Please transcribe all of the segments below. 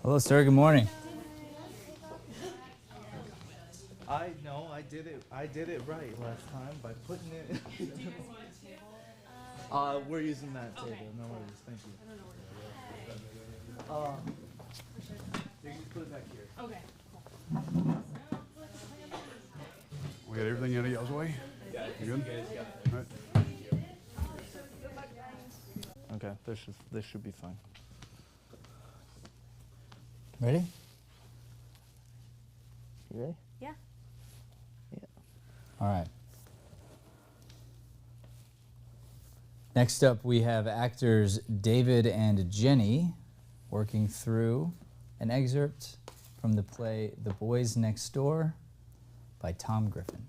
Hello, sir. Good morning. I did it right last time by putting it. We're using that table. No worries. Thank you. You can put it back here. Okay. We got everything out of y'all's way? Yeah, You good? All right. Okay, this should be fine. Ready? You ready? Yeah. Yeah. All right. Next up, we have actors David and Jenny working through an excerpt from the play The Boys Next Door by Tom Griffin.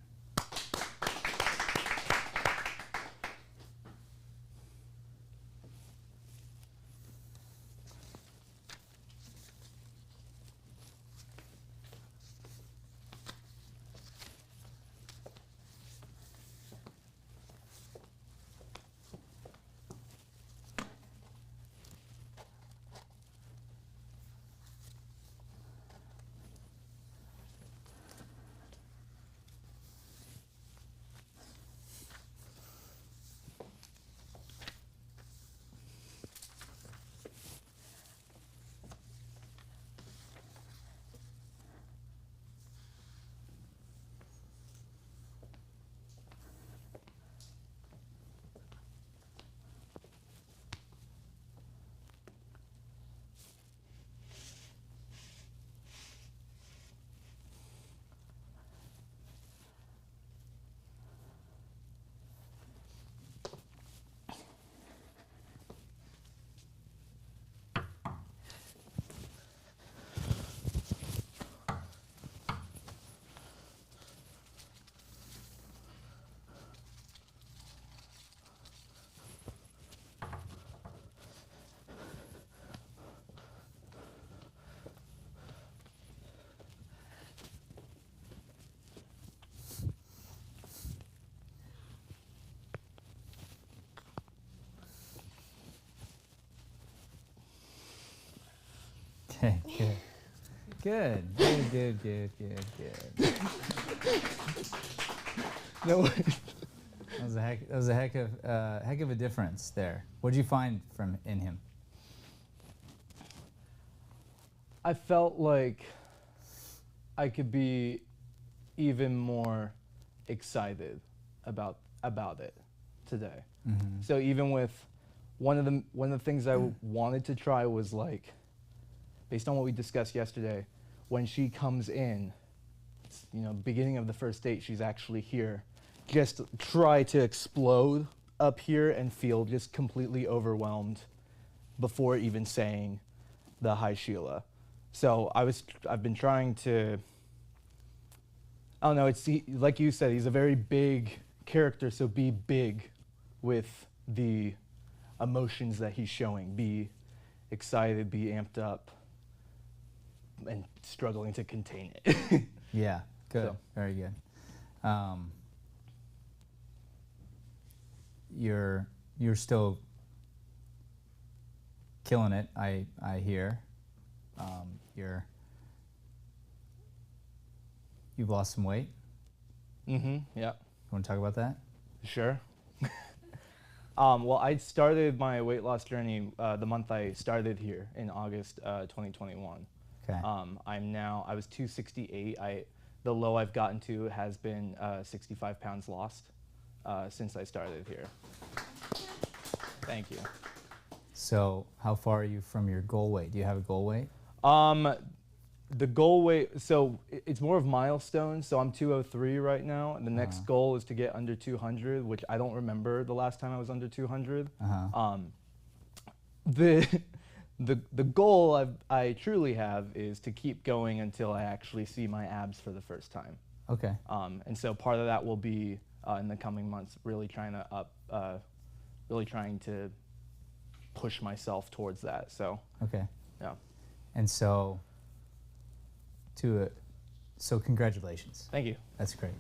Okay, good. Good. No way. That was a heck of a difference there. What did you find in him? I felt like I could be even more excited about it today. Mm-hmm. So even with one of the things I wanted to try was, like, based on what we discussed yesterday, when she comes in, it's, beginning of the first date, she's actually here. Just try to explode up here and feel just completely overwhelmed before even saying the hi Sheila. So I've been trying to, I don't know, like you said, he's a very big character, so be big with the emotions that he's showing. Be excited, be amped up, and struggling to contain it. Yeah, good, So. very good. You're still killing it. I hear. You've lost some weight. Mm-hmm. Yeah. You want to talk about that? Sure. Well, I started my weight loss journey the month I started here in August 2021. Okay. I was 268. The low I've gotten to has been 65 pounds lost since I started here. Thank you. So how far are you from your goal weight? Do you have a goal weight? The goal weight, so it's more of milestones. So I'm 203 right now, and the next goal is to get under 200, which I don't remember the last time I was under 200. The goal I truly have is to keep going until I actually see my abs for the first time. Okay. And so part of that will be in the coming months, really trying to push myself towards that. So. Okay. Yeah. And so, so congratulations. Thank you. That's great.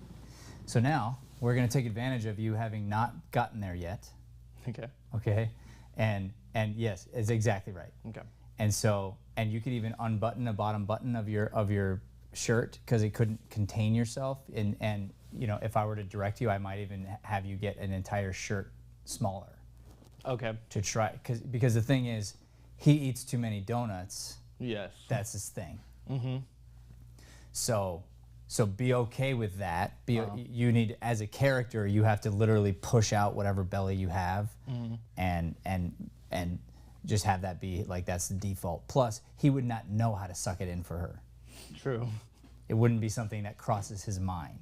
So now we're going to take advantage of you having not gotten there yet. Okay. Okay. And yes, it's exactly right. Okay. And so, and you could even unbutton a bottom button of your shirt because it couldn't contain yourself. And you know, if I were to direct you, I might even have you get an entire shirt smaller Okay. to try. Because the thing is, he eats too many donuts. Yes. That's his thing. Mm-hmm. So be okay with that. You need, as a character, you have to literally push out whatever belly you have, and just have that be like that's the default. Plus, he would not know how to suck it in for her. True. It wouldn't be something that crosses his mind.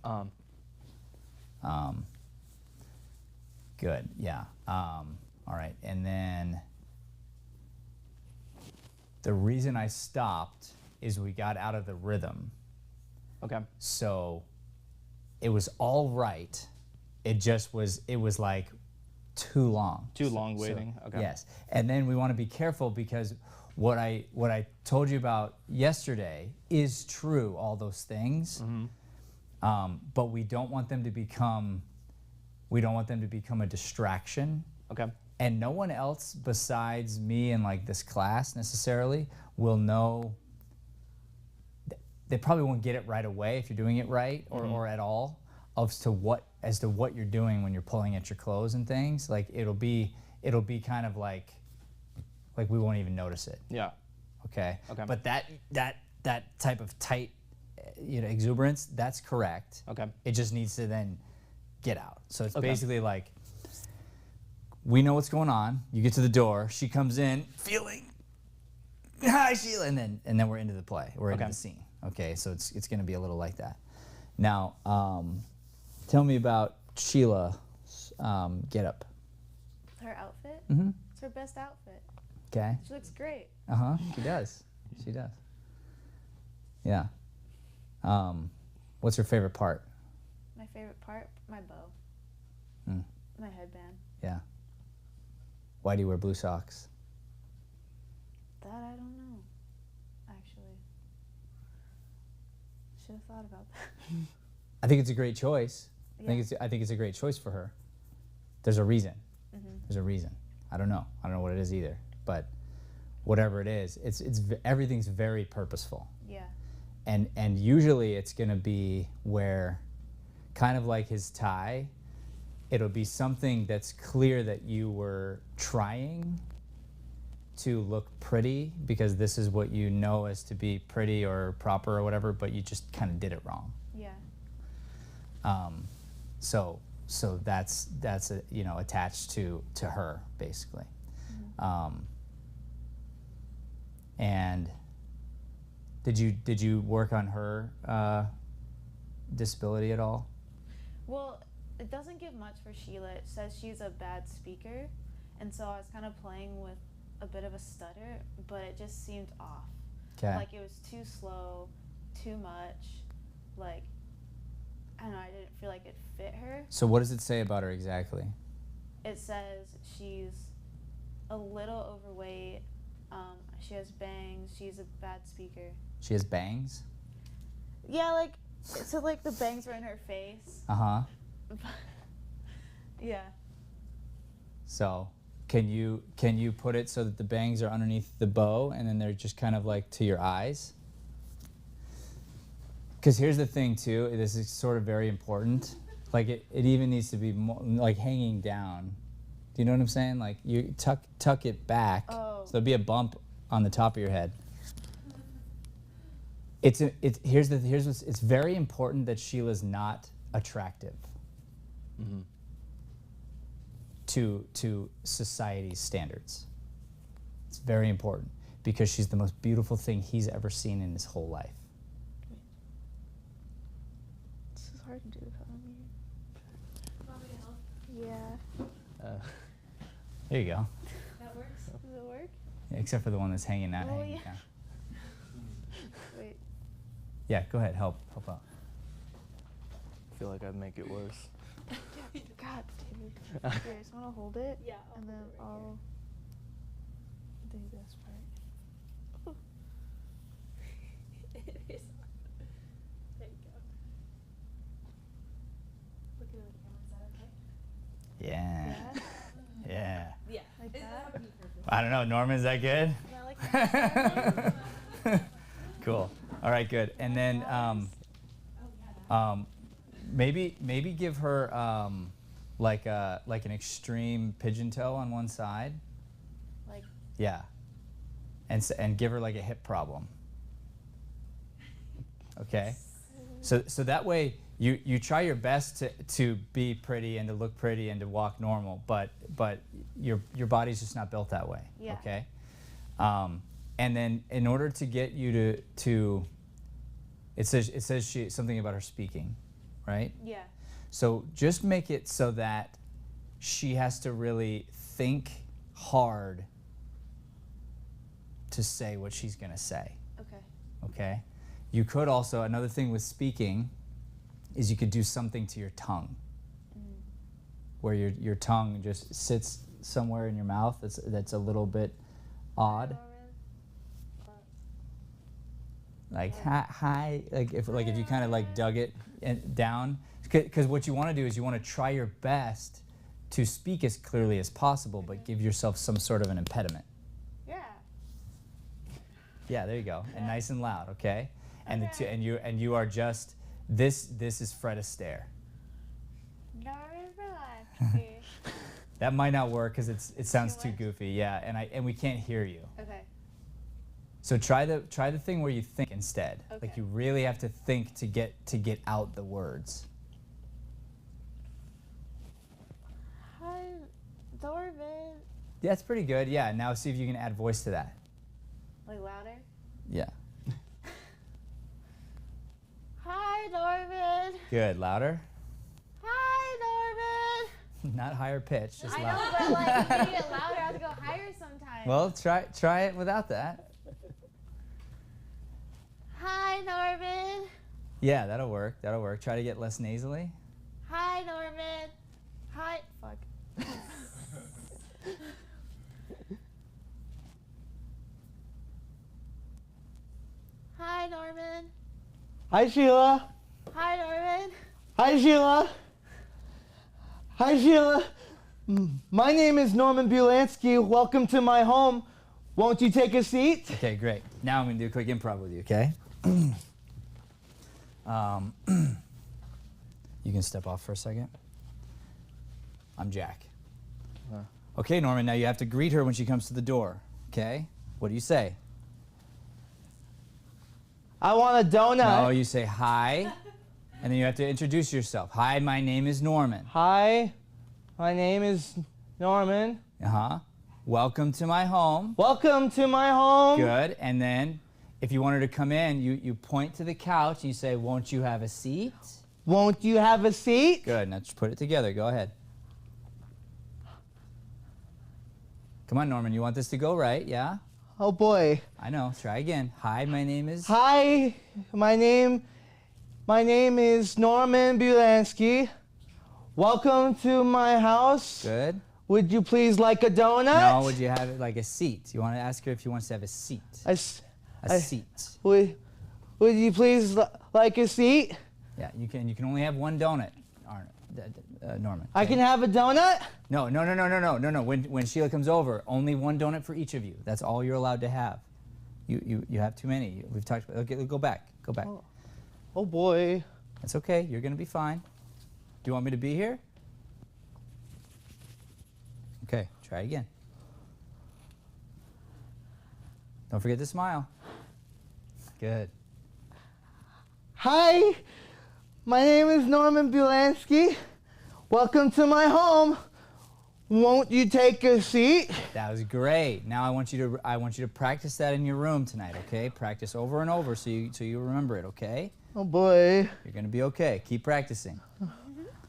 Good. Yeah. All right. And then the reason I stopped is we got out of the rhythm. Okay. So it was all right. It was like too long. Too long waiting. Okay. Yes. And then we want to be careful because what I told you about yesterday is true, all those things. But we don't want them to become a distraction. Okay. And no one else besides me and like this class necessarily will know. They probably won't get it right away if you're doing it right or at all as to what you're doing when you're pulling at your clothes and things. Like it'll be kind of like we won't even notice it. Yeah. Okay. Okay. But that type of tight, exuberance, that's correct. Okay. It just needs to then get out. So it's Okay. basically like we know what's going on. You get to the door. She comes in feeling, hi Sheila, and then we're into the play. We're into Okay. the scene. Okay, so it's going to be a little like that. Now, tell me about Sheila's getup. Her outfit? Mm-hmm. It's her best outfit. Okay. She looks great. She does. She does. Yeah. What's her favorite part? My favorite part? My bow. Mm. My headband. Yeah. Why do you wear blue socks? That I don't know, actually. Should have thought about that. I think it's a great choice. Yeah. I think it's a great choice for her. There's a reason. Mm-hmm. There's a reason. I don't know what it is either. But whatever it is, everything's very purposeful. Yeah. And usually it's going to be where, kind of like his tie, it'll be something that's clear that you were trying to look pretty because this is what you know as to be pretty or proper or whatever, but you just kind of did it wrong. Yeah. So that's attached to her basically. And did you work on her disability at all? Well, it doesn't give much for Sheila. It says she's a bad speaker, and so I was kind of playing with a bit of a stutter, but it just seemed off. Okay. Like it was too slow, too much. Like, I don't know, I didn't feel like it fit her. So what does it say about her exactly? It says she's a little overweight. She has bangs. She's a bad speaker. She has bangs? Yeah, like, so like the bangs were in her face. Uh-huh. Yeah. So can you put it so that the bangs are underneath the bow and then they're just kind of like to your eyes? Because here's the thing too, this is sort of very important. Like it even needs to be more, like hanging down. Do you know what I'm saying? Like you tuck it back, Oh. so there'll be a bump on the top of your head. It's very important that Sheila's not attractive to society's standards. It's very important because she's the most beautiful thing he's ever seen in his whole life. This is hard to do without me. Want me to help? Yeah. There you go. That works? Does it work? Yeah, except for the one that's hanging out. Oh, hanging yeah. down. Wait. Yeah, go ahead. Help out. I feel like I'd make it worse. God, dude. Here, I just want to hold it. Yeah, I'll And hold then it right I'll do this part. It is hard. There you go. Look at the camera, is that okay? Yeah. Yeah. Yeah. Yeah. Like Is that? that? I don't know, Norman, is that good? I like Cool. All right, good. And then maybe give her like an extreme pigeon toe on one side. like Yeah. And give her like a hip problem. Okay. So that way you try your best to be pretty and to look pretty and to walk normal, but your body's just not built that way. Yeah. Okay. And then in order to get you to it says something about her speaking, right? yeah. So just make it so that she has to really think hard to say what she's gonna say. Okay. Okay. You could also, another thing with speaking is you could do something to your tongue, where your tongue just sits somewhere in your mouth that's a little bit odd. Like hi, like if you kind of like dug it down, because what you want to do is you want to try your best to speak as clearly as possible, but give yourself some sort of an impediment. Yeah. Yeah, there you go, and nice and loud, okay? And Okay. you are just this is Fred Astaire. That might not work because it sounds too much? goofy, yeah, and we can't hear you. Okay. So try the thing where you think instead. Like Okay. you really have to think to get out the words. Hi, Dorvin. Yeah, that's pretty good. Yeah, now see if you can add voice to that. Like louder. Yeah. Hi, Dorvin. Good. Louder. Hi, Dorvin. Not higher pitch, just I loud. know, but like if you get louder, I have to go higher sometimes. Well, try it without that. Hi, Norman. Yeah, that'll work. Try to get less nasally. Hi, Norman. Hi. Fuck. Hi, Norman. Hi, Sheila. Hi, Norman. Hi, Sheila. Hi, Sheila. My name is Norman Bulansky. Welcome to my home. Won't you take a seat? Okay, great. Now I'm gonna do a quick improv with you, okay? You can step off for a second. I'm Jack. Okay, Norman, now you have to greet her when she comes to the door, okay? What do you say? I want a donut. No, you say hi, and then you have to introduce yourself. Hi, my name is Norman. Hi, my name is Norman. Uh-huh. Welcome to my home. Welcome to my home. Good. And then if you want her to come in, you point to the couch and you say, won't you have a seat? Won't you have a seat? Good. Now just put it together. Go ahead. Come on, Norman. You want this to go right, yeah? Oh boy. I know. Try again. Hi, my name is... Hi, my name is Norman Bulansky. Welcome to my house. Good. Would you please like a donut? No, would you have it like a seat? You want to ask her if she wants to have a seat. A Seat. Would you please like a seat? Yeah, you can only have one donut, Norman. I okay? can have a donut? No. When Sheila comes over, only one donut for each of you. That's all you're allowed to have. You have too many. We've talked about. Okay, go back. Go back. Oh boy. That's okay. You're gonna be fine. Do you want me to be here? Okay, try again. Don't forget to smile. Good. Hi, my name is Norman Bulansky. Welcome to my home. Won't you take a seat? That was great. Now I want you to practice that in your room tonight, okay? Practice over and over so you remember it, okay? Oh boy. You're gonna be okay. Keep practicing.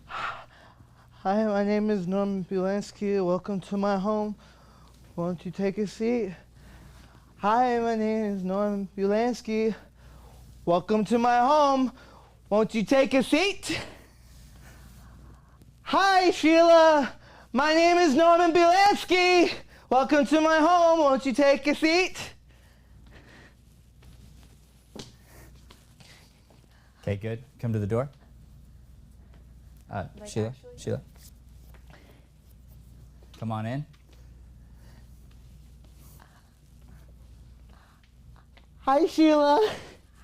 Hi, my name is Norman Bulansky. Welcome to my home. Won't you take a seat? Hi, my name is Norman Bulansky. Welcome to my home. Won't you take a seat? Hi, Sheila. My name is Norman Bulansky. Welcome to my home. Won't you take a seat? Okay, good. Come to the door. Like Sheila. actually? Sheila. Come on in. Hi, Sheila.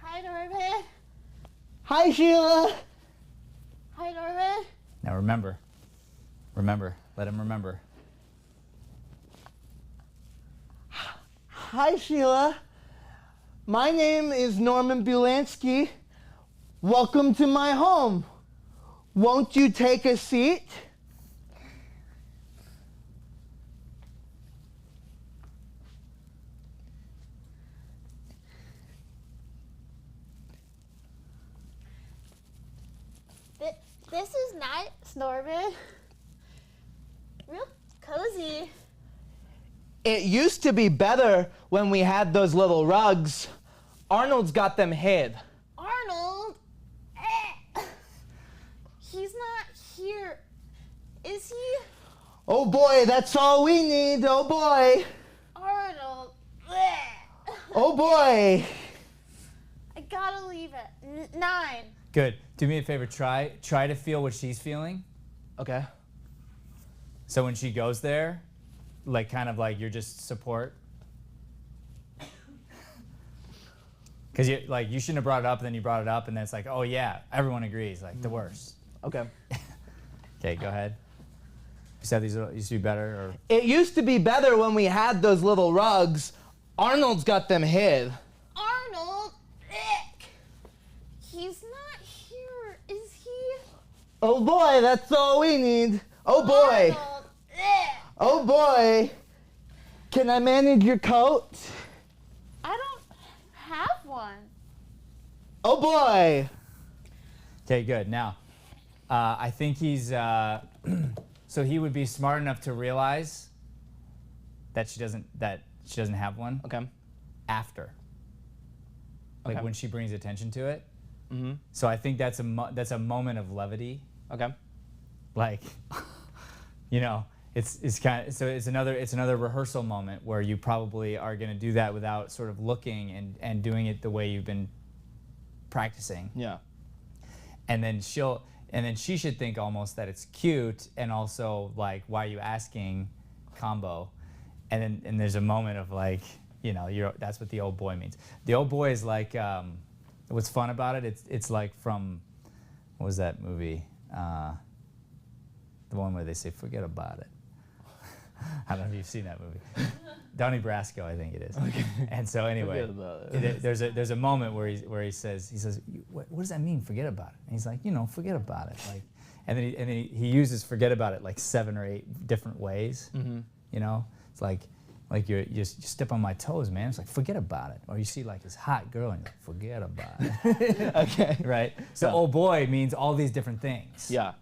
Hi, Norman. Hi, Sheila. Hi, Norman. Now remember. Remember. Let him remember. Hi, Sheila. My name is Norman Bulansky. Welcome to my home. Won't you take a seat? This is nice, Norman. Real cozy. It used to be better when we had those little rugs. Arnold's got them hid. Arnold? He's not here. Is he? Oh boy, that's all we need. Oh boy. Arnold. Oh boy. I gotta leave at 9. Good. Do me a favor. Try to feel what she's feeling. Okay. So when she goes there, like kind of like you're just support. Because you shouldn't have brought it up, and then you brought it up, and then it's like, oh yeah, everyone agrees, like the worst. Okay. Okay, go ahead. You said these used to be better, or It used to be better when we had those little rugs. Arnold's got them hid. Arnold? He's not here, is he? Oh boy, that's all we need. Oh boy. Arnold. Oh boy. Can I manage your coat? I don't have one. Oh boy. okay, good. Now, I think he's so he would be smart enough to realize that she doesn't have one Okay. after, like Okay. when she brings attention to it. Mm-hmm. So I think that's a moment of levity. Okay. Like, you know, it's kind of, so it's another rehearsal moment where you probably are going to do that without sort of looking and doing it the way you've been practicing. Yeah. And then she should think almost that it's cute, and also like, why are you asking combo. And there's a moment of like, you know, that's what the old boy means. The old boy is like, what's fun about it, it's like from, what was that movie? The one where they say, forget about it. I don't know if you've seen that movie. Donnie Brasco, I think it is. Okay. And so anyway, Forget about it. there's a moment where he says, what does that mean, forget about it? And he's like, you know, forget about it. Like, and then he uses forget about it like 7 or 8 different ways. Mm-hmm. You know, it's like you step on my toes, man. It's like, forget about it. Or you see like this hot girl and you're like, forget about it. Okay. Right? So Yeah. oh boy means all these different things. Yeah.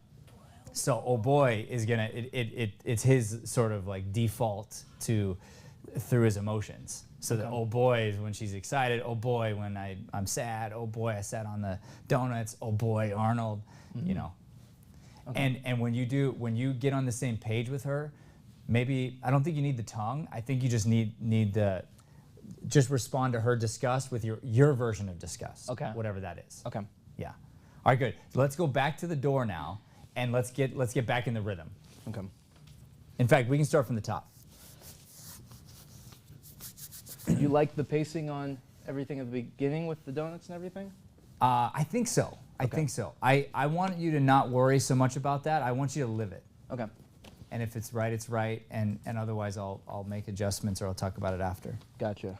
So oh boy is gonna, it's his sort of like default through his emotions. So that oh boy is when she's excited, oh boy when I'm sad, oh boy I sat on the donuts, oh boy Arnold, you know. Okay. And when you get on the same page with her, maybe, I don't think you need the tongue. I think you just need just respond to her disgust with your version of disgust. Okay. Whatever that is. Okay. Yeah. All right, good. So let's go back to the door now, and let's get back in the rhythm. Okay. In fact, we can start from the top. Did you like the pacing on everything at the beginning with the donuts and everything? I think so. I think so. I want you to not worry so much about that. I want you to live it. Okay. And if it's right, it's right. And otherwise, I'll make adjustments or I'll talk about it after. Gotcha.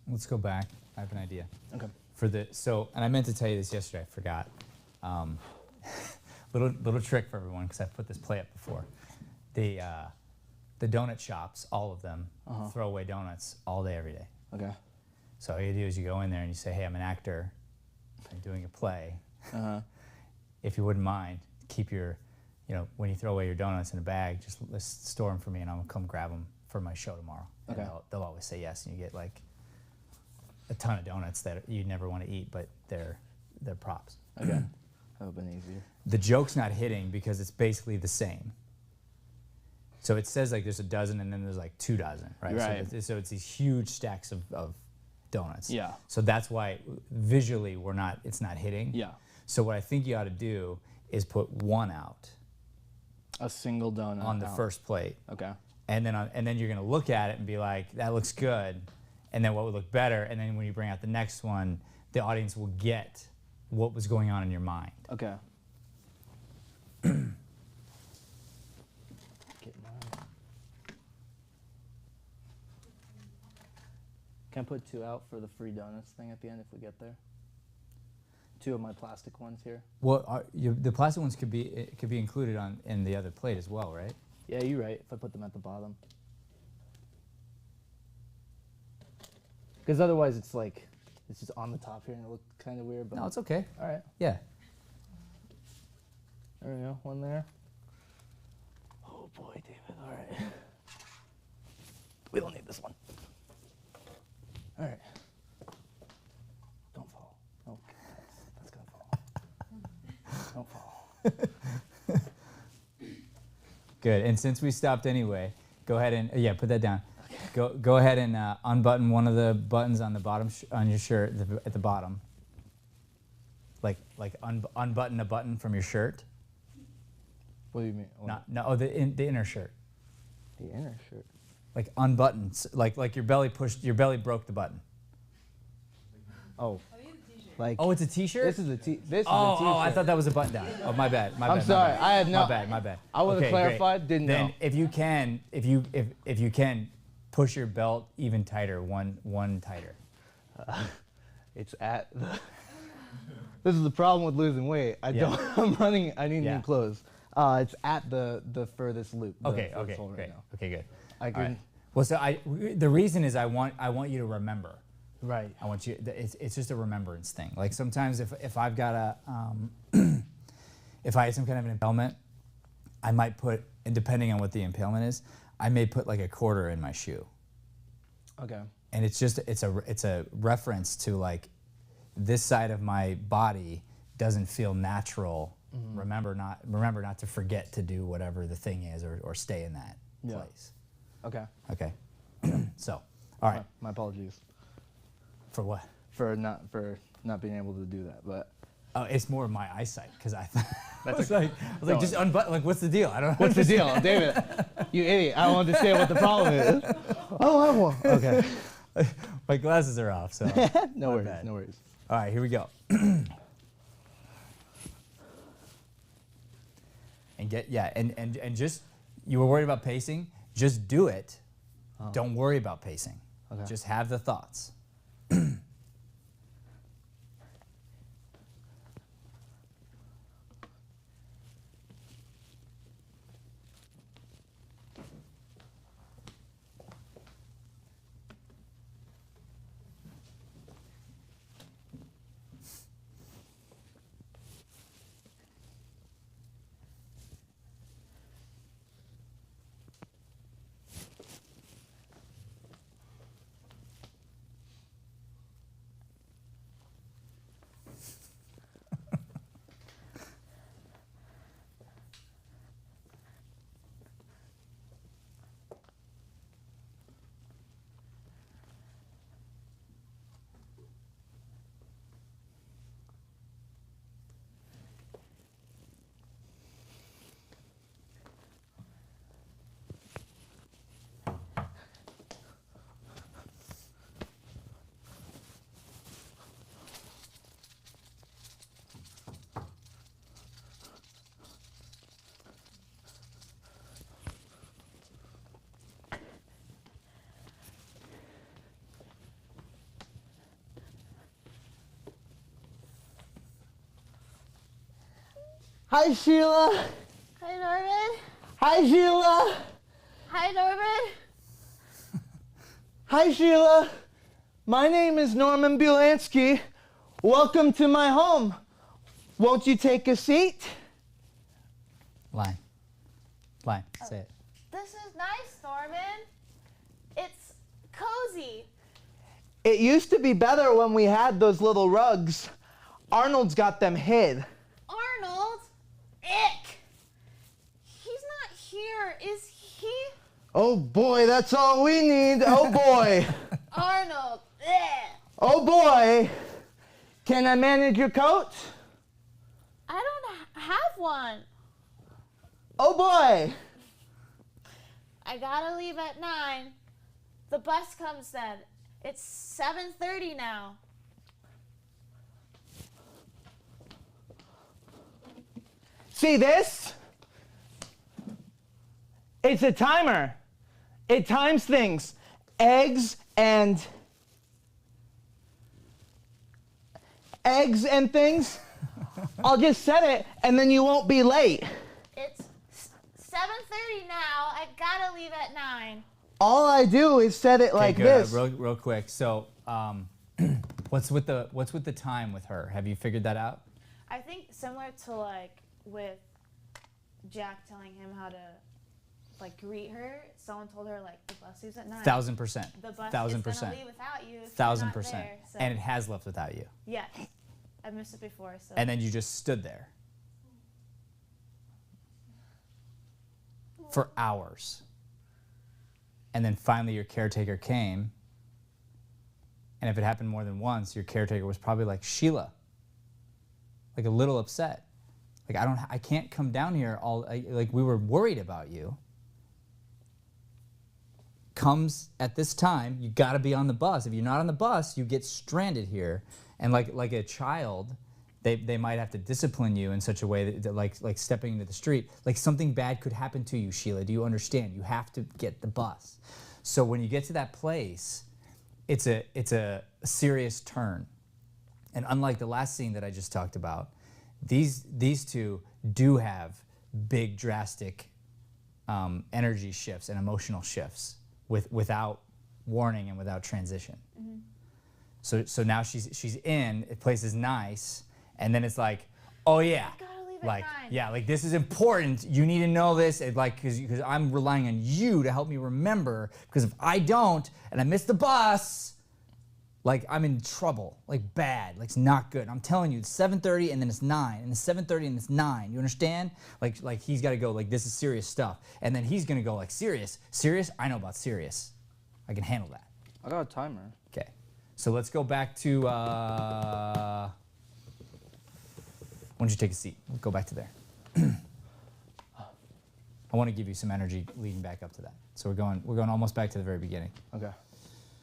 Let's go back. I have an idea. Okay. and I meant to tell you this yesterday, I forgot. Little trick for everyone, because I've put this play up before. The donut shops, all of them, throw away donuts all day, every day. Okay. So all you do is you go in there and you say, hey, I'm an actor. I'm doing a play. If you wouldn't mind, keep your, when you throw away your donuts in a bag, just store them for me and I'll come grab them for my show tomorrow. Okay. And they'll always say yes, and you get like a ton of donuts that you never want to eat, but they're props. Okay. That would have been easier. The joke's not hitting because it's basically the same. So it says like there's a dozen and then there's like 2 dozen, right? Right. So it's these huge stacks of donuts. Yeah. So that's why visually it's not hitting. Yeah. So what I think you ought to do is put 1 out A single donut on the out. first plate. Okay. And then you're gonna look at it and be like, that looks good. And then what would look better? And then when you bring out the next one, the audience will get what was going on in your mind. Okay. Can I put 2 out for the free donuts thing at the end if we get there? 2 of my plastic ones here. Well, the plastic ones could be included in the other plate as well, right? Yeah, you're right. If I put them at the bottom. Because otherwise it's like, it's just on the top here and it looks kind of weird. But No, it's okay. all right. Yeah. There we go. 1 there. Oh boy, David. All right. We don't need this one. All right. Don't fall. Okay. That's gonna fall. Don't fall. Good. And since we stopped anyway, go ahead and put that down. Go ahead and unbutton one of the buttons on the bottom on your shirt at the bottom. Like unbutton a button from your shirt. What do you mean? The inner shirt. The inner shirt. Like unbutton, like your belly broke the button. Oh. Like. Oh, it's a T-shirt. This is a T. This is a T-shirt. Oh, I thought that was a button down. Oh, my bad. I'm sorry. I had no. My bad. I would have clarified. Didn't know. Then if you can, push your belt even tighter, one tighter. It's at the. This is the problem with losing weight. I'm running. I need new clothes. It's at the furthest loop. Okay. Right Great. now. Okay. Good. I can. Right. Well, so the reason is I want you to remember. Right. I want you. It's just a remembrance thing. Like sometimes if I've got a if I had some kind of an impalement, I might put, and depending on what the impalement is, I may put like a quarter in my shoe. Okay. And it's a reference to like this side of my body doesn't feel natural. Mm-hmm. Remember not to forget to do whatever the thing is or stay in that place. Okay. Okay. So, all right. My apologies. For what? For not being able to do that, but. Oh, it's more of my eyesight because I was like just unbutton. Like, what's the deal? I don't know. What's the deal, David? You idiot! I don't understand what the problem is. I don't have one. Okay. My glasses are off, so. No worries. No worries. All right, here we go. And just you were worried about pacing. Just do it. Oh. Don't worry about pacing. Okay. Just have the thoughts. Hi, Sheila. Hi, Norman. Hi, Sheila. Hi, Norman. Hi, Sheila. My name is Norman Bulansky. Welcome to my home. Won't you take a seat? Line. Say it. This is nice, Norman. It's cozy. It used to be better when we had those little rugs. Arnold's got them hid. Arnold? Ick. He's not here, is he? Oh boy, that's all we need. Oh boy. Arnold. Ugh. Oh boy. Can I manage your coat? I don't have one. Oh boy. I gotta leave at 9. The bus comes then. It's 7:30 now. See this? It's a timer. It times things. Eggs and things. I'll just set it and then you won't be late. It's 7:30 now. I gotta leave at 9. All I do is set it like good. this. Real quick. So, what's with the time with her? Have you figured that out? I think similar to like with Jack telling him how to like greet her. Someone told her like the bus leaves at 9. 1000%. The bus 1000%. is gonna leave without you. If you're not 1000%. there, so. And it has left without you. Yes, I missed it before. So. And then you just stood there for hours. And then finally your caretaker came. And if it happened more than once, your caretaker was probably like, Sheila, like a little upset. Like, I can't come down here like we were worried about you. Comes at this time, you gotta be on the bus. If you're not on the bus, you get stranded here. And like a child, they might have to discipline you in such a way that like stepping into the street. Like something bad could happen to you, Sheila. Do you understand? You have to get the bus. So when you get to that place, it's a serious turn. And unlike the last scene that I just talked about, these two do have big, drastic energy shifts and emotional shifts without warning and without transition. Mm-hmm. So now she's in, the place is nice, and then it's like, oh yeah, I gotta leave like at 9. yeah, like this is important. You need to know this, like because I'm relying on you to help me remember. Because if I don't and I miss the bus, like I'm in trouble, like bad, like it's not good. I'm telling you, it's 7:30 and then it's 9, and it's 7:30 and it's 9. You understand? Like he's got to go. Like this is serious stuff, and then he's gonna go like serious. I know about serious. I can handle that. I got a timer. Okay, so let's go back to. Why don't you take a seat? We'll go back to there. I want to give you some energy leading back up to that. So we're going almost back to the very beginning. Okay.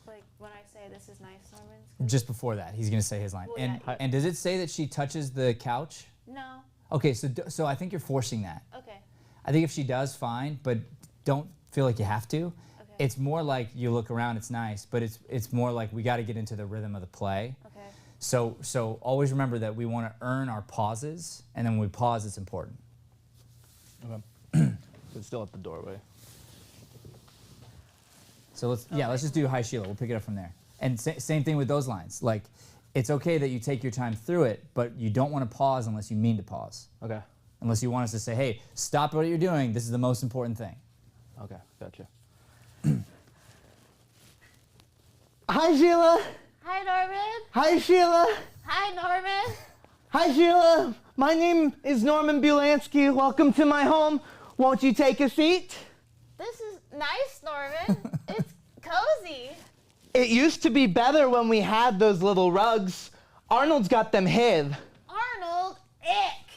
Like when I say this is nice, Norman. Just before that, he's gonna say his line. Well, yeah. And does it say that she touches the couch? No. Okay, so I think you're forcing that. Okay. I think if she does, fine, but don't feel like you have to. Okay. It's more like you look around, it's nice, but it's more like we got to get into the rhythm of the play. Okay. So always remember that we want to earn our pauses, and then when we pause, it's important. Okay. It's still at the doorway. So let's just do Hi Sheila. We'll pick it up from there. And same thing with those lines. Like, it's okay that you take your time through it, but you don't want to pause unless you mean to pause. Okay. Unless you want us to say, hey, stop what you're doing. This is the most important thing. Okay, gotcha. Hi, Sheila. Hi, Norman. Hi, Sheila. Hi, Norman. Hi, Sheila. My name is Norman Bulansky. Welcome to my home. Won't you take a seat? This is nice, Norman. It's cozy. It used to be better when we had those little rugs. Arnold's got them hid. Arnold, ick.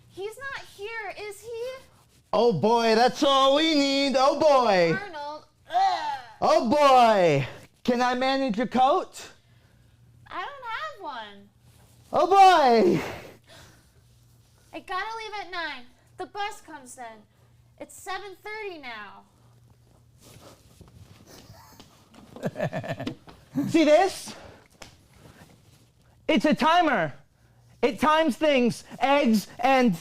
He's not here, is he? Oh boy, that's all we need. Oh boy. Arnold, ugh. Oh boy. Can I manage your coat? I don't have one. Oh boy. I gotta leave at 9. The bus comes then. It's 7:30 now. See this? It's a timer. It times things. Eggs and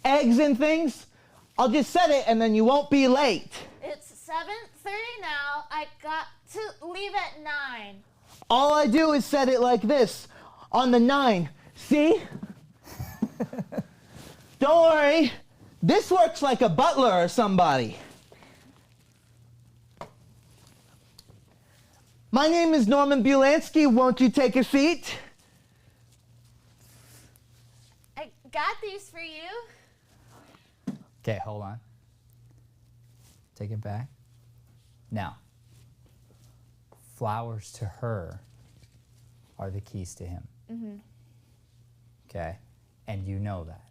eggs and things? I'll just set it and then you won't be late. It's 7:30 now. I got to leave at 9. All I do is set it like this, on the 9. See? Don't worry. This works like a butler or somebody. My name is Norman Bulansky. Won't you take a seat? I got these for you. Okay, hold on. Take it back. Now, flowers to her are the keys to him. Mm-hmm. Okay? And you know that.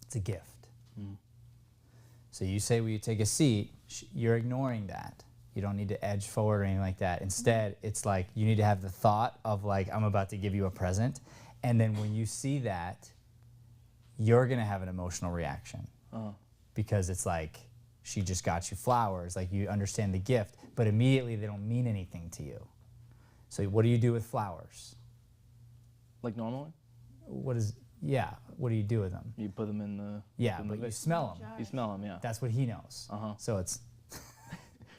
It's a gift. So you say, will you take a seat? You're ignoring that. You don't need to edge forward or anything like that. Instead, it's like you need to have the thought of like, I'm about to give you a present. And then when you see that, you're going to have an emotional reaction. Because it's like, she just got you flowers. Like you understand the gift, but immediately they don't mean anything to you. So what do you do with flowers? Like normally? What do you do with them? You put them in the... Yeah, but you smell them. You smell them, yeah. That's what he knows. So it's,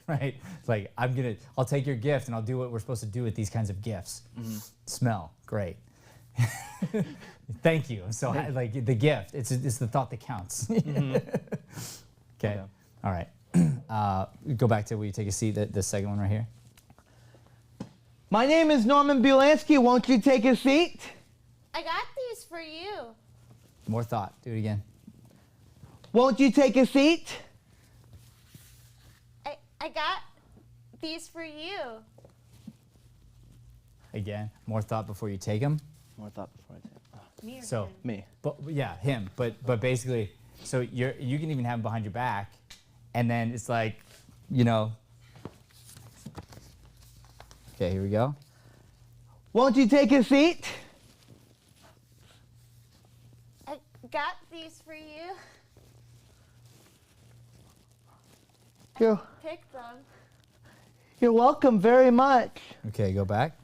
right? It's like, I'll take your gift and I'll do what we're supposed to do with these kinds of gifts. Smell, great. Thank you. So like the gift, it's the thought that counts. Okay, all right. Go back to where you take a seat, the second one right here. My name is Norman Bulansky. Won't you take a seat? I got these for you. More thought, do it again. Won't you take a seat? I got these for you. Again, more thought before you take them. More thought before I take it. Me or So him? Me. But yeah, him. But basically, so you can even have him behind your back, and then it's like, you know. Okay, here we go. Won't you take a seat? I got these for you. Pick them. You're welcome very much. Okay, go back.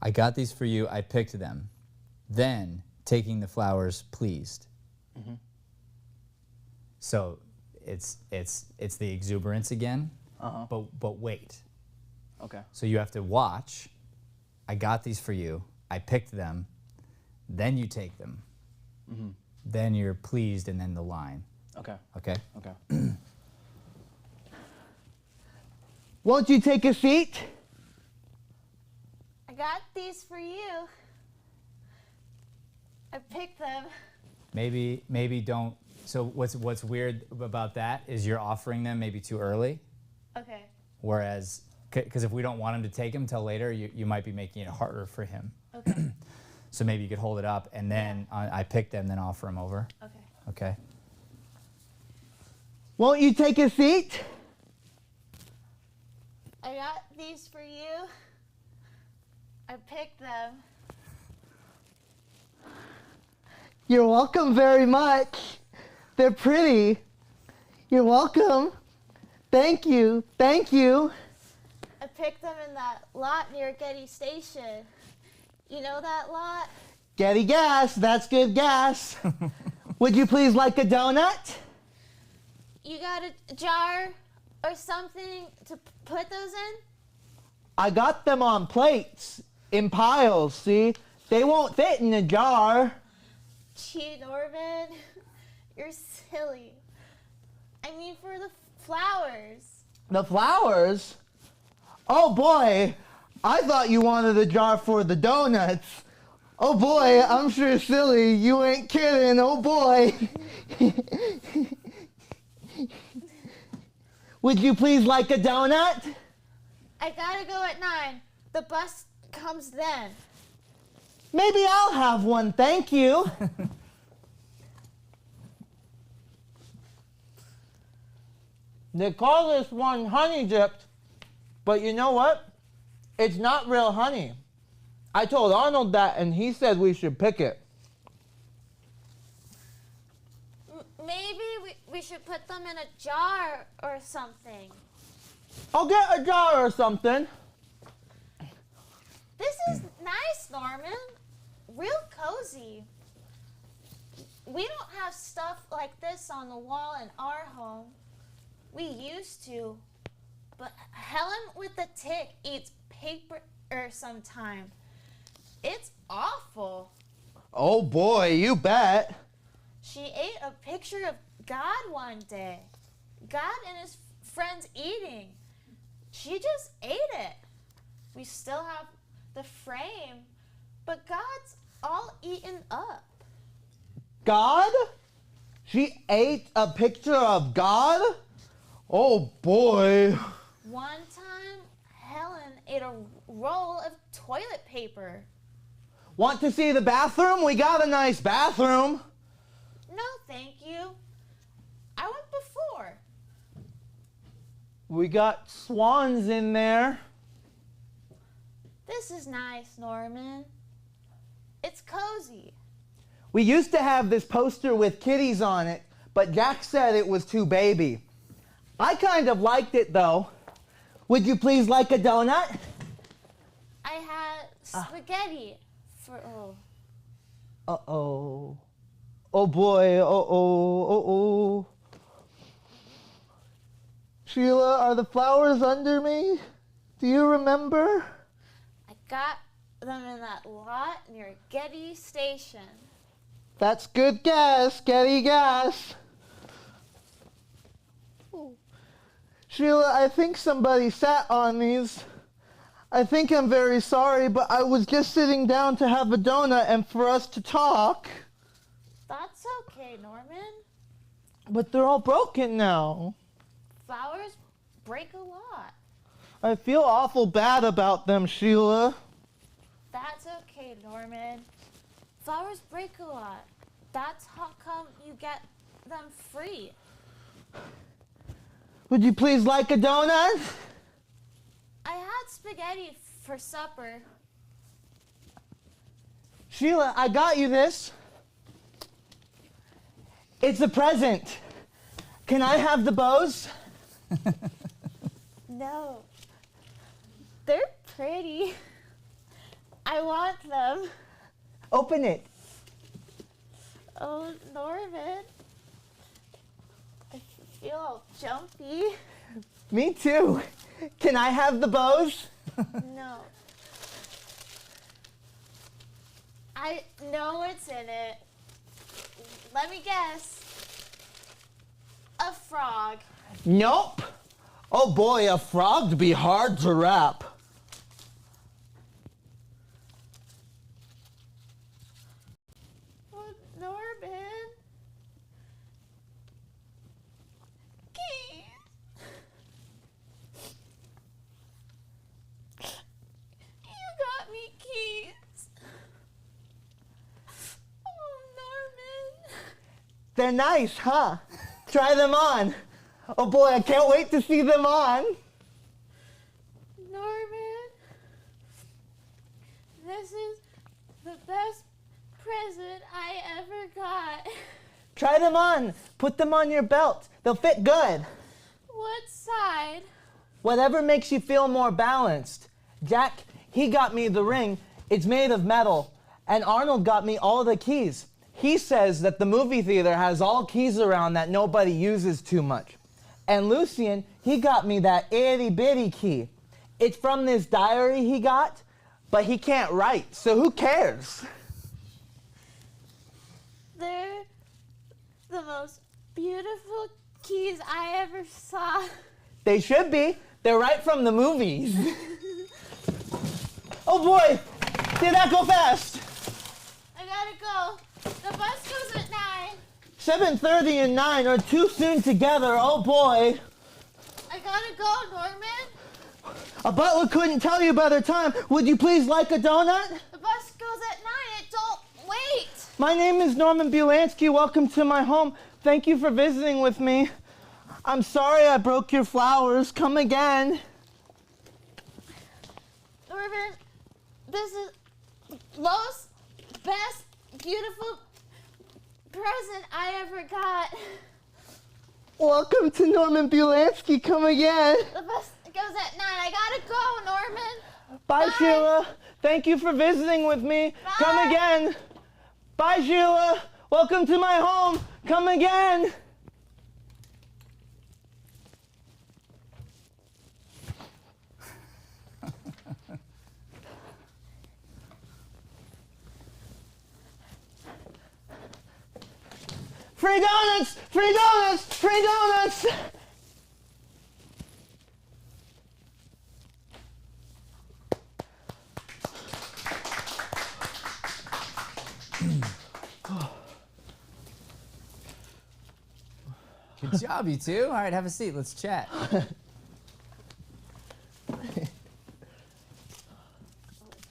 I got these for you. I picked them. Then, taking the flowers, pleased. So, it's the exuberance again. But wait. Okay. So you have to watch. I got these for you. I picked them. Then you take them. Then you're pleased, and then the line. Okay. Okay. Okay. Won't you take a seat? I got these for you. I picked them. Maybe don't. So what's weird about that is you're offering them maybe too early. Okay. Whereas, because if we don't want him to take them till later, you might be making it harder for him. Okay. So maybe you could hold it up and then I pick them, then offer them over. Okay. Okay. Won't you take a seat? I got these for you. I picked them. You're welcome very much. They're pretty. You're welcome. Thank you. Thank you. I picked them in that lot near Getty Station. You know that lot? Getty gas. That's good gas. Would you please like a donut? You got a jar or something to put those in? I got them on plates in piles, see? They won't fit in a jar. Gee, Norman, you're silly. I mean, for the flowers. The flowers? Oh boy, I thought you wanted a jar for the donuts. Oh boy, I'm sure silly. You ain't kidding. Oh boy. Would you please like a donut? I gotta go at 9. The bus comes then. Maybe I'll have one, thank you. They call this one honey dipped, but you know what? It's not real honey. I told Arnold that and he said we should pick it. Maybe we should put them in a jar or something. I'll get a jar or something. This is nice, Norman. Real cozy. We don't have stuff like this on the wall in our home. We used to. But Helen with the tick eats paper sometime. It's awful. Oh boy, you bet. She ate a picture of God one day. God and his friends eating. She just ate it. We still have the frame, but God's all eaten up. God? She ate a picture of God? Oh boy. One time, Helen ate a roll of toilet paper. Want to see the bathroom? We got a nice bathroom. No, thank you. I went before. We got swans in there. This is nice, Norman. It's cozy. We used to have this poster with kitties on it, but Jack said it was too baby. I kind of liked it though. Would you please like a donut? I had spaghetti for Uh-oh. Oh boy, uh-oh. Sheila, are the flowers under me? Do you remember? I got them in that lot near Getty Station. That's good guess, Getty guess. Sheila, I think somebody sat on these. I think I'm very sorry, but I was just sitting down to have a donut and for us to talk. That's okay, Norman. But they're all broken now. Flowers break a lot. I feel awful bad about them, Sheila. That's okay, Norman. Flowers break a lot. That's how come you get them free. Would you please like a donut? I had spaghetti for supper. Sheila, I got you this. It's a present. Can I have the bows? No. They're pretty. I want them. Open it. Oh, Norman. I feel all jumpy. Me too. Can I have the bows? No. I know what's in it. Let me guess. A frog. Nope. Oh boy, a frog'd be hard to wrap. Oh, Norman. Keys. You got me keys. Oh, Norman. They're nice, huh? Try them on. Oh boy, I can't wait to see them on. Norman, this is the best present I ever got. Try them on. Put them on your belt. They'll fit good. What side? Whatever makes you feel more balanced. Jack, he got me the ring. It's made of metal. And Arnold got me all the keys. He says that the movie theater has all keys around that nobody uses too much. And Lucien, he got me that itty bitty key. It's from this diary he got, but he can't write, so who cares? They're the most beautiful keys I ever saw. They should be. They're right from the movies. Oh boy, did that go fast? I gotta go. The bus goes at 9. 7:30 and 9 are too soon together, oh boy. I gotta go, Norman. A butler couldn't tell you by the time. Would you please like a donut? The bus goes at 9. It don't wait. My name is Norman Bulansky. Welcome to my home. Thank you for visiting with me. I'm sorry I broke your flowers. Come again. Norman, this is most best beautiful present I ever got. Welcome to Norman Bulansky. Come again. The bus goes at 9. I gotta go, Norman. Bye, Bye. Sheila. Thank you for visiting with me. Bye. Come again. Bye, Sheila. Welcome to my home. Come again. Free donuts! Free donuts! Free donuts! Good job, you two. All right, have a seat. Let's chat. How'd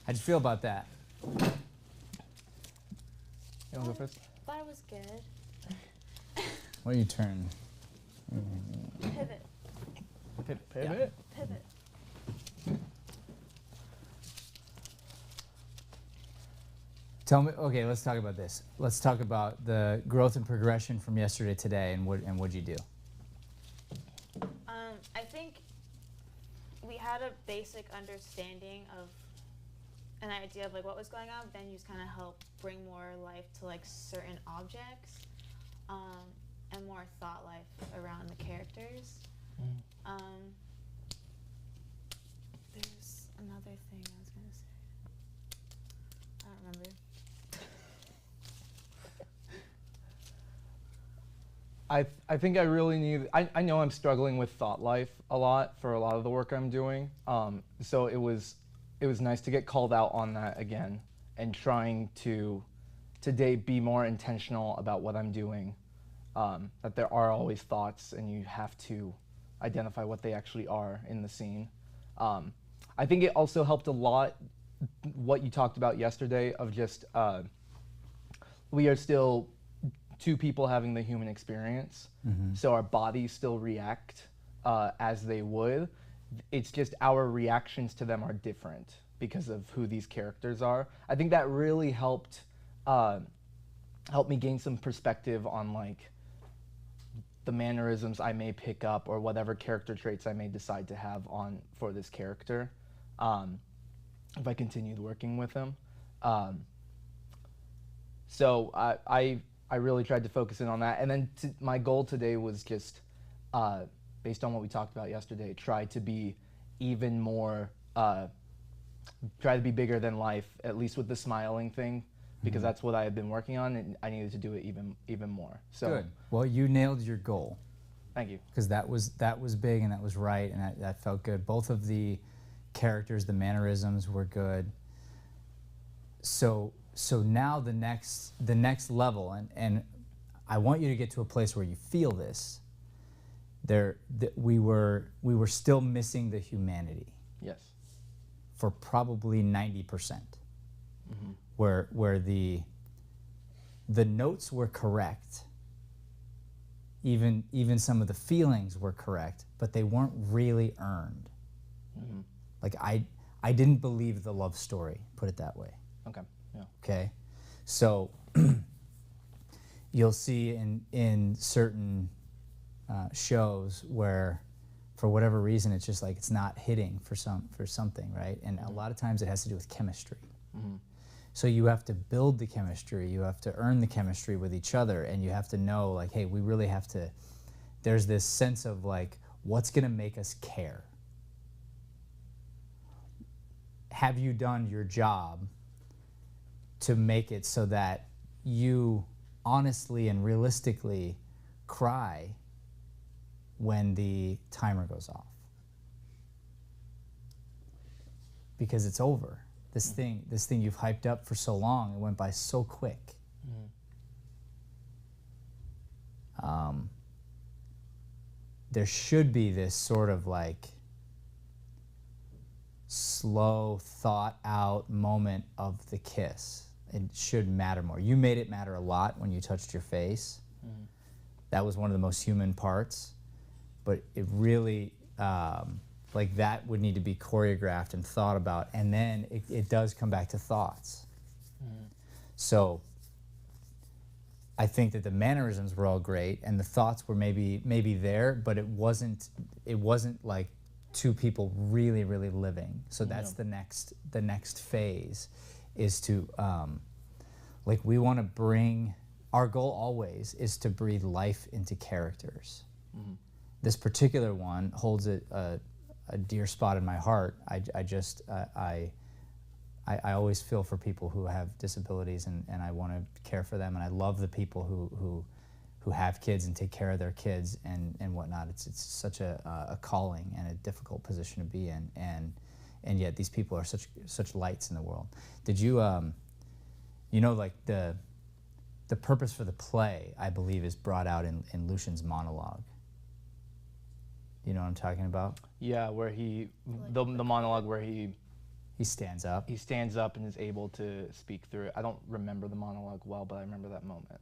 you feel about that? You want to go first? Thought it was good. What are your turn? Pivot. Pivot? Pivot. Tell me. Okay, let's talk about this. Let's talk about the growth and progression from yesterday to today, and what'd you do? I think we had a basic understanding of an idea of like what was going on, but then you just kind of help bring more life to like certain objects, and more thought life around the characters. There's another thing I was gonna say. I don't remember. I think I really need, I know I'm struggling with thought life a lot for a lot of the work I'm doing. So it was nice to get called out on that again and trying to today be more intentional about what I'm doing. That there are always thoughts and you have to identify what they actually are in the scene. I think it also helped a lot what you talked about yesterday of just we are still two people having the human experience, so our bodies still react as they would. It's just our reactions to them are different because of who these characters are. I think that really helped me gain some perspective on like the mannerisms I may pick up or whatever character traits I may decide to have on for this character if I continued working with him. So I really tried to focus in on that. And then my goal today was just, based on what we talked about yesterday, try to be even more, try to be bigger than life, at least with the smiling thing, because that's what I had been working on, and I needed to do it even more. So Good. Well, you nailed your goal. Thank you. Because that was big and that was right, and that felt good. Both of the characters, the mannerisms were good. So now the next level, and I want you to get to a place where you feel this. We were still missing the humanity. Yes. For probably 90%, where the notes were correct. Even some of the feelings were correct, but they weren't really earned. Like I didn't believe the love story. Put it that way. Okay. Yeah. Okay, so you'll see in certain shows where, for whatever reason, it's just like it's not hitting for something, right? And a lot of times it has to do with chemistry. So you have to build the chemistry, you have to earn the chemistry with each other, and you have to know, like, hey, we really have to. There's this sense of like, what's going to make us care? Have you done your job to make it so that you honestly and realistically cry when the timer goes off? Because it's over. This thing you've hyped up for so long, it went by so quick. There should be this sort of like slow, thought out moment of the kiss. It should matter more. You made it matter a lot when you touched your face. That was one of the most human parts, but it really, like that would need to be choreographed and thought about, and then it does come back to thoughts. So I think that the mannerisms were all great, and the thoughts were maybe there, but it wasn't like two people really, really living. So that's the next phase, is to like, we want to bring, our goal always is to breathe life into characters. This particular one holds a dear spot in my heart. I always feel for people who have disabilities, and I want to care for them, and I love the people who have kids and take care of their kids and whatnot. It's such a calling and a difficult position to be in, and yet these people are such lights in the world. Did you like the purpose for the play, I believe, is brought out in Lucian's monologue. You know what I'm talking about? Yeah, where the monologue where he stands up. He stands up and is able to speak through it. I don't remember the monologue well, but I remember that moment.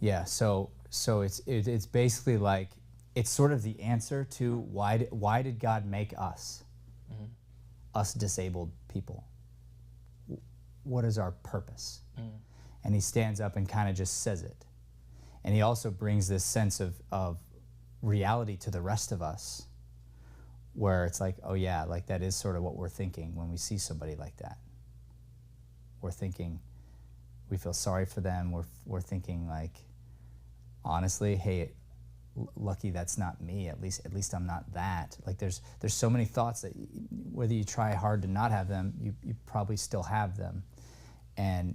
Yeah, so it's basically like, it's sort of the answer to why did God make us, us disabled people? What is our purpose? And he stands up and kind of just says it. And he also brings this sense of reality to the rest of us, where it's like, oh yeah, like that is sort of what we're thinking when we see somebody like that. We're thinking, we feel sorry for them. We're thinking like, honestly, hey, lucky that's not me. At least I'm not that. Like there's so many thoughts that whether you try hard to not have them, you probably still have them. And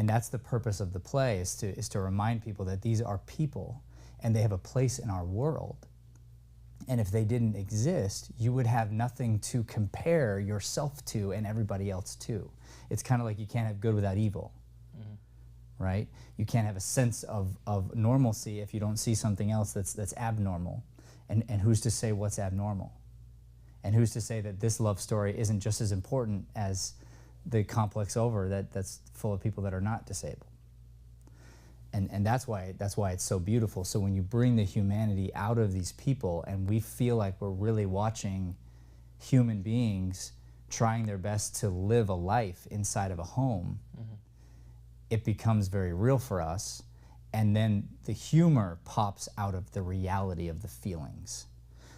that's the purpose of the play, is to remind people that these are people and they have a place in our world. And if they didn't exist, you would have nothing to compare yourself to and everybody else to. It's kind of like you can't have good without evil, right? You can't have a sense of normalcy if you don't see something else that's abnormal. And who's to say what's abnormal? And who's to say that this love story isn't just as important as the complex over that's full of people that are not disabled? And that's why it's so beautiful. So when you bring the humanity out of these people, and we feel like we're really watching human beings trying their best to live a life inside of a home, it becomes very real for us. And then the humor pops out of the reality of the feelings.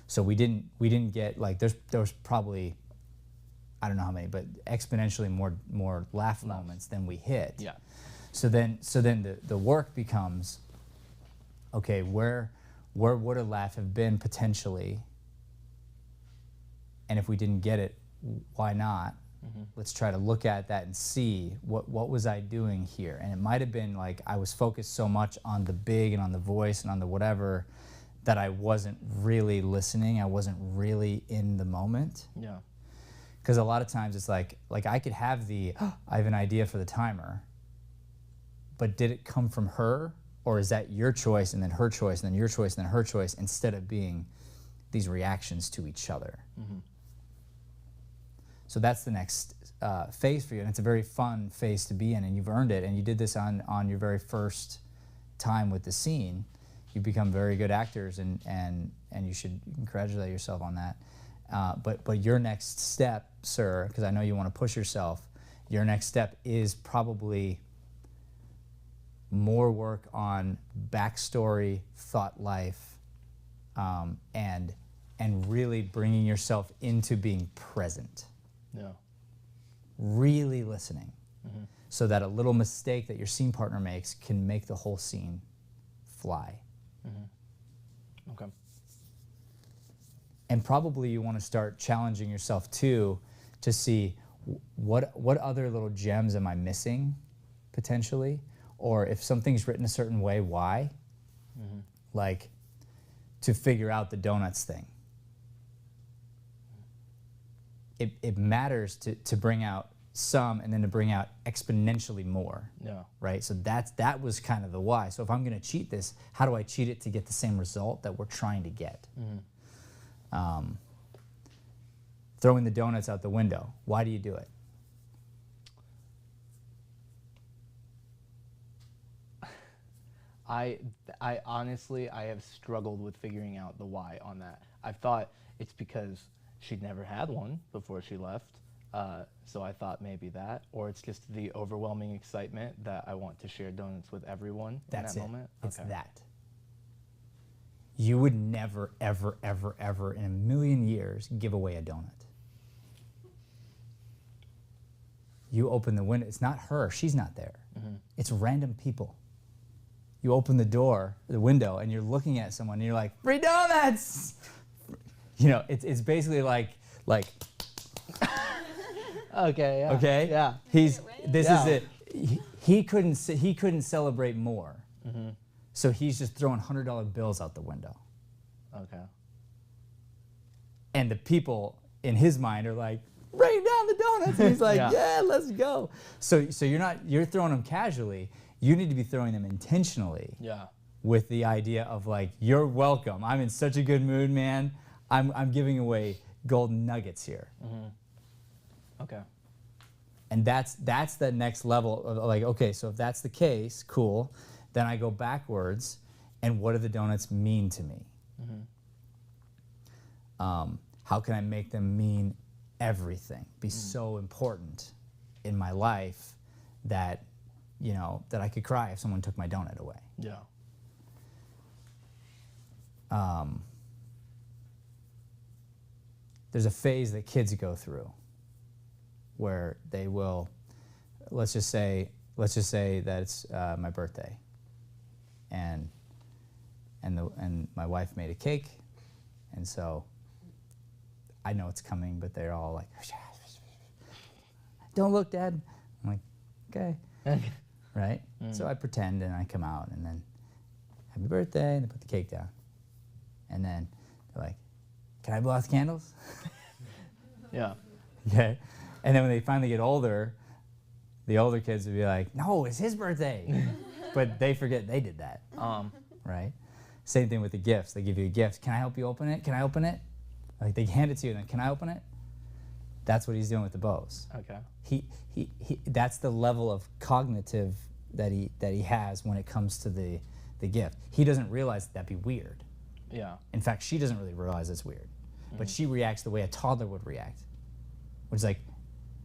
So we didn't get, like, there was probably, I don't know how many, but exponentially more laugh moments than we hit. Yeah. So then the work becomes, okay, where would a laugh have been potentially? And if we didn't get it, why not? Let's try to look at that and see what was I doing here? And it might have been like I was focused so much on the big and on the voice and on the whatever that I wasn't really listening. I wasn't really in the moment. Yeah. Because a lot of times it's like I could have I have an idea for the timer, but did it come from her, or is that your choice and then her choice and then your choice and then her choice, instead of being these reactions to each other? So that's the next phase for you, and it's a very fun phase to be in, and you've earned it, and you did this on your very first time with the scene. You've become very good actors, and you should congratulate yourself on that. But your next step, sir, because I know you want to push yourself, your next step is probably more work on backstory, thought life, and really bringing yourself into being present. Yeah. Really listening, so that a little mistake that your scene partner makes can make the whole scene fly. Okay. And probably you want to start challenging yourself too, to see what other little gems am I missing potentially, or if something's written a certain way, why? Like, to figure out the donuts thing. It matters to bring out some and then to bring out exponentially more. Yeah. Right? So that was kind of the why. So if I'm going to cheat this, how do I cheat it to get the same result that we're trying to get? Throwing the donuts out the window. Why do you do it? I honestly, I have struggled with figuring out the why on that. I've thought it's because she'd never had one before she left, so I thought maybe that, or it's just the overwhelming excitement that I want to share donuts with everyone That's in it. that moment. It's Okay. that. you would never, ever, ever, ever in a million years give away a donut. You open the window. It's not her. She's not there. It's random people. You open the door, the window, and you're looking at someone, and you're like, free donuts! You know, it's basically like Okay. Yeah. okay? Yeah. This Yeah. is it. He couldn't celebrate more. So he's just throwing $100 bills out the window. Okay. And the people in his mind are like, bring down the donuts. And he's like, Yeah. yeah, let's go. So you're throwing them casually. You need to be throwing them intentionally Yeah. with the idea of like, you're welcome. I'm in such a good mood, man. I'm giving away golden nuggets here. Okay. And that's the next level of like, okay, so if that's the case, cool. Then I go backwards, and what do the donuts mean to me? How can I make them mean everything? Be so important in my life that, you know, that I could cry if someone took my donut away. Yeah. There's a phase that kids go through where they will, let's just say that it's my birthday, and my wife made a cake, and so I know it's coming, but they're all like, "Don't look, Dad." I'm like, "Okay," right? So I pretend, and I come out, and then happy birthday, and they put the cake down, and then they're like, "Can I blow out the candles?" Yeah. Okay. And then when they finally get older, the older kids would be like, "No, it's his birthday." But they forget they did that. Right? Same thing with the gifts. They give you a gift. "Can I help you open it? Can I open it?" Like they hand it to you, and then, "Can I open it?" That's what he's doing with the bows. Okay. He that's the level of cognitive that he has when it comes to the gift. He doesn't realize that'd be weird. Yeah. In fact, she doesn't really realize it's weird. But she reacts the way a toddler would react. Which is like,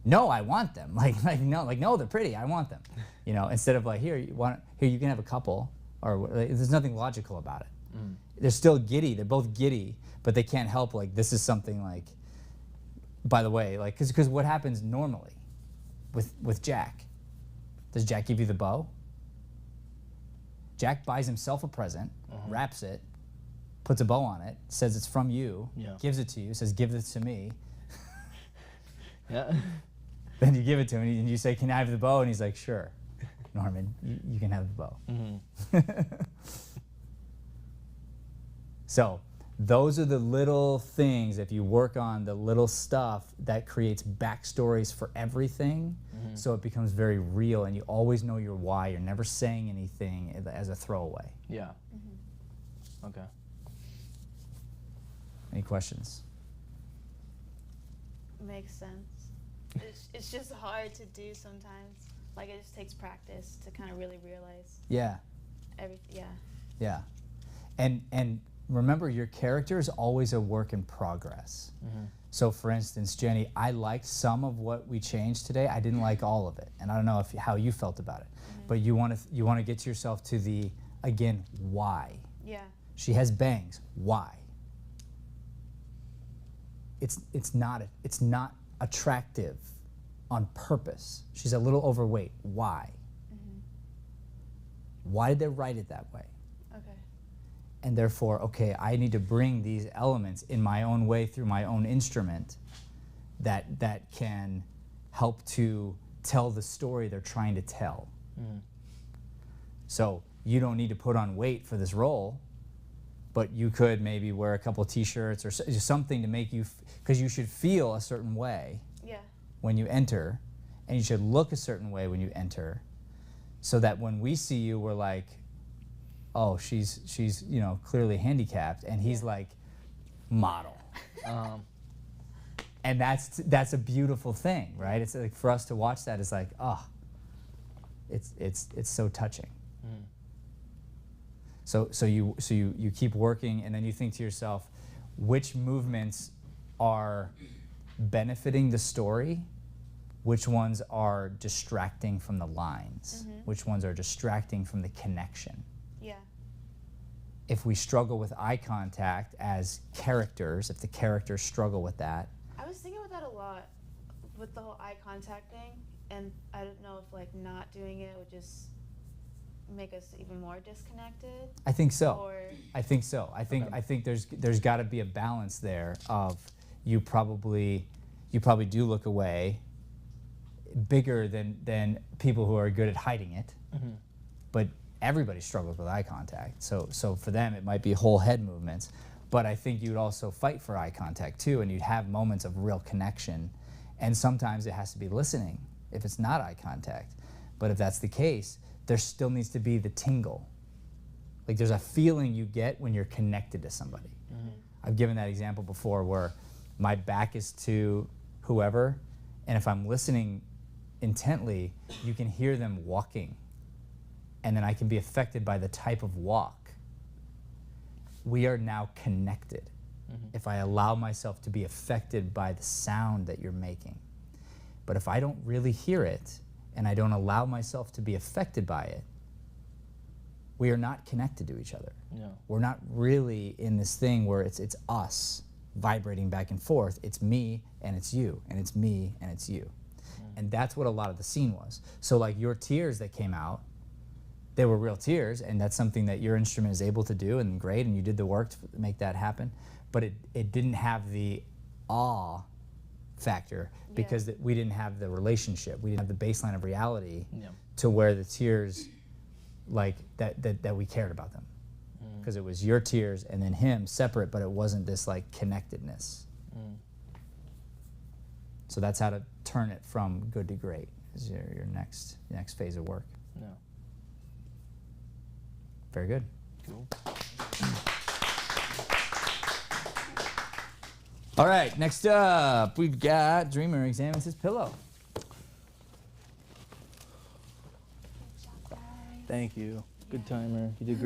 "No, I want them." No, they're pretty. I want them. You know, instead of like, "Here, you can have a couple," or there's nothing logical about it. They're still giddy. They're both giddy, but they can't help like this is something like. By the way, like, because what happens normally with Jack? Does Jack give you the bow? Jack buys himself a present, wraps it, puts a bow on it, says it's from you, gives it to you, says, "Give this to me." Yeah. Then you give it to him, and you say, "Can I have the bow?" And he's like, "Sure, Norman, you can have the bow." So those are the little things, if you work on the little stuff, that creates backstories for everything, so it becomes very real, and you always know your why. You're never saying anything as a throwaway. Yeah. Okay. Any questions? Makes sense. It's just hard to do sometimes. Like it just takes practice to kind of really realize Yeah. everything. Yeah. Yeah. And remember, your character is always a work in progress. So for instance, Jenny, I liked some of what we changed today. I didn't like all of it. And I don't know how you felt about it. But you want to get yourself to the, again, why. Yeah. She has bangs. Why? It's not attractive on purpose. She's a little overweight. Why? Why did they write it that way? Okay. And therefore, okay, I need to bring these elements in my own way through my own instrument that can help to tell the story they're trying to tell. So you don't need to put on weight for this role, but you could maybe wear a couple t-shirts or something to make you, because you should feel a certain way Yeah. when you enter, and you should look a certain way when you enter, so that when we see you, we're like, "Oh, she's clearly handicapped," and he's like, "Model." And that's a beautiful thing, right? It's like for us to watch that is like, oh, it's so touching. So you keep working, and then you think to yourself, which movements are benefiting the story, which ones are distracting from the lines, which ones are distracting from the connection. Yeah. if we struggle with eye contact as characters, if the characters struggle with that. I was thinking about that a lot with the whole eye contact thing, and I don't know if like not doing it would just make us even more disconnected. I think so. Or I think so. I think there's got to be a balance there of you probably do look away bigger than people who are good at hiding it, but everybody struggles with eye contact. So for them it might be whole head movements, but I think you'd also fight for eye contact too, and you'd have moments of real connection, and sometimes it has to be listening if it's not eye contact. But if that's the case, there still needs to be the tingle. Like there's a feeling you get when you're connected to somebody. I've given that example before where my back is to whoever, and if I'm listening intently, you can hear them walking, and then I can be affected by the type of walk. We are now connected. If I allow myself to be affected by the sound that you're making. But if I don't really hear it, and I don't allow myself to be affected by it, we are not connected to each other. No. We're not really in this thing where it's us vibrating back and forth. It's me and it's you, and it's me and it's you. And that's what a lot of the scene was. So like your tears that came out, they were real tears, and that's something that your instrument is able to do, and great, and you did the work to make that happen. But it didn't have the awe factor because we didn't have the relationship. We didn't have the baseline of reality to where the tears, like that we cared about them. Because it was your tears and then him separate, but it wasn't this like connectedness. So that's how to turn it from good to great is your next phase of work. No. Very good. Cool. All right, next up, we've got Dreamer examines his pillow. Thank you. Good timer. You did great.